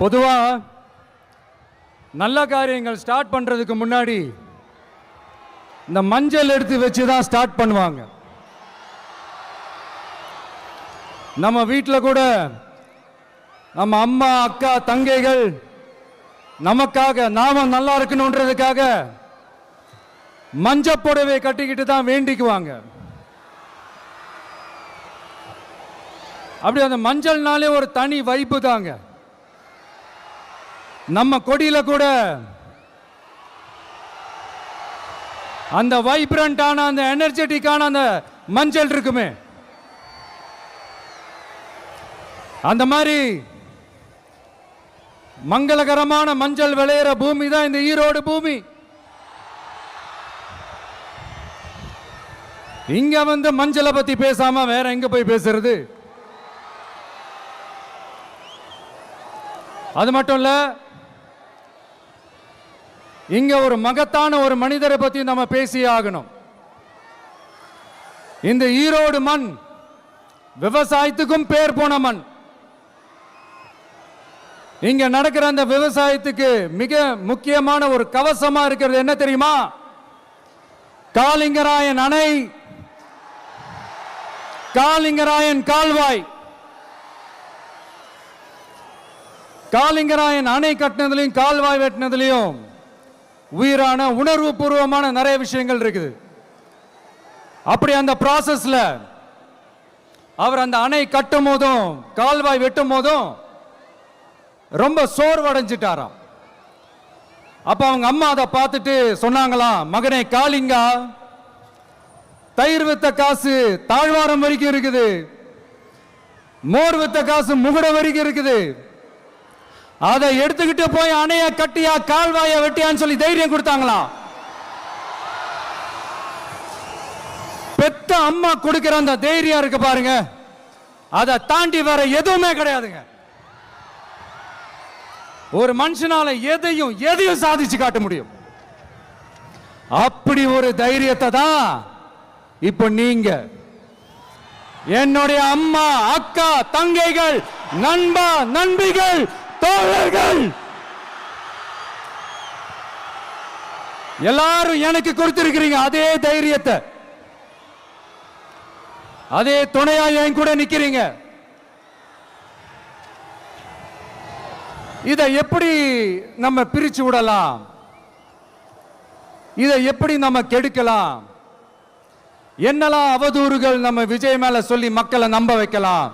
பொதுவா நல்ல காரியங்கள் ஸ்டார்ட் பண்றதுக்கு முன்னாடி இந்த மஞ்சள் எடுத்து வச்சு தான் ஸ்டார்ட் பண்ணுவாங்க. நம்ம வீட்டில் கூட நம்ம அம்மா அக்கா தங்கைகள் நமக்காக நாம நல்லா இருக்கணும்ன்றதுக்காக மஞ்சள் புடவை கட்டிக்கிட்டு தான் வேண்டிக்குவாங்க. அப்படி அந்த மஞ்சள்னாலே ஒரு தனி வைப்பு தாங்க. நம்ம கொடியில கூட அந்த வைப்ரண்டான அந்த எனர்ஜெட்டிக்கான அந்த மஞ்சள் இருக்குமே, அந்த மாதிரி மங்களகரமான மஞ்சள் விளையிற பூமி தான் இந்த ஈரோடு பூமி. இங்க வந்து மஞ்சளை பத்தி பேசாம வேற எங்க போய் பேசுறது? அது மட்டும் இல்ல, இங்க ஒரு மகத்தான ஒரு மனிதரை பத்தி நம்ம பேசியே ஆகணும். இந்த ஈரோடு மண் விவசாயத்துக்கும் பேர் போன மண். இங்க நடக்கிற அந்த விவசாயத்துக்கு மிக முக்கியமான ஒரு கவசமா இருக்கிறது என்ன தெரியுமா? காலிங்கராயன் அணை, காலிங்கராயன் கால்வாய். காலிங்கராயன் அணை கட்டினதுலையும் கால்வாய் வெட்டினதுலையும் உயிரான உணர்வு பூர்வமான நிறைய விஷயங்கள் இருக்குது. அப்படி அந்த ப்ராசஸ்ல அவர் அந்த அணை கட்டும் போதும் கால்வாய் வெட்டும் போதும் ரொம்ப சோர்வடைஞ்சிட்டாராம். அப்ப அவங்க அம்மா அதை பார்த்துட்டு சொன்னாங்களாம், மகனே காளிங்கா, தயிர் வித்த காசு தாழ்வாரம் வரைக்கும் இருக்குது, மோர் வித்த காசு முகுட வரைக்கும் இருக்குது, அதை எடுத்துக்கிட்டு போய் அணைய கட்டியா கால்வாய வெட்டியான்னு சொல்லி தைரியம் கொடுத்தாங்களாம். பெத்த அம்மா கொடுக்கிற அந்த தைரியம் இருக்கு பாருங்க, அதை தாண்டி வேற எதுவுமே கிடையாதுங்க. ஒரு மனுஷனால எதையும் சாதிச்சு காட்ட முடியும். அப்படி ஒரு தைரியத்தை தான் இப்ப நீங்க என்னுடைய அம்மா அக்கா தங்கைகள் நண்பா நண்பிகள் தோழர்கள் எல்லாரும் எனக்கு கொடுத்திருக்கிறீங்க. அதே தைரியத்தை, அதே துணையா என் கூட நிக்கிறீங்க. இதை எப்படி நம்ம பிரிச்சு விடலாம்? இதை எப்படி நம்ம கெடுக்கலாம்? என்னெல்லாம் அவதூறுகள் நம்ம விஜய் மேல சொல்லி மக்களை நம்ப வைக்கலாம்?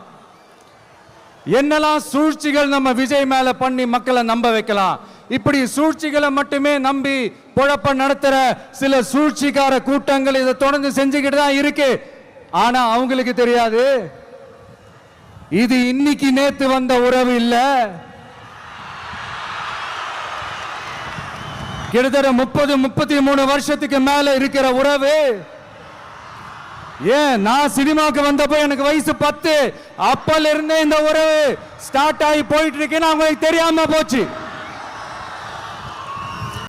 என்னெல்லாம் சூழ்ச்சிகள் நம்ம விஜய் மேல பண்ணி மக்களை நம்ப வைக்கலாம்? இப்படி சூழ்ச்சிகளை மட்டுமே நம்பி பொழப்ப நடத்துற சில சூழ்ச்சிக்கார கூட்டங்கள் இதை தொடர்ந்து செஞ்சுக்கிட்டு தான் இருக்கு. ஆனா அவங்களுக்கு தெரியாது, இது இன்னைக்கு நேத்து வந்த உறவு இல்ல. கிட்டத்தட்ட 30-33 வருஷத்துக்கு மேல இருக்கிற உறவு. ஏன் நான் சினிமாவுக்கு வந்தப்போ எனக்கு வயசு 10. அப்பல இருந்தே இந்த உறவு ஸ்டார்ட் ஆகி போயிட்டு இருக்குன்னு அவங்களுக்கு தெரியாம போச்சு.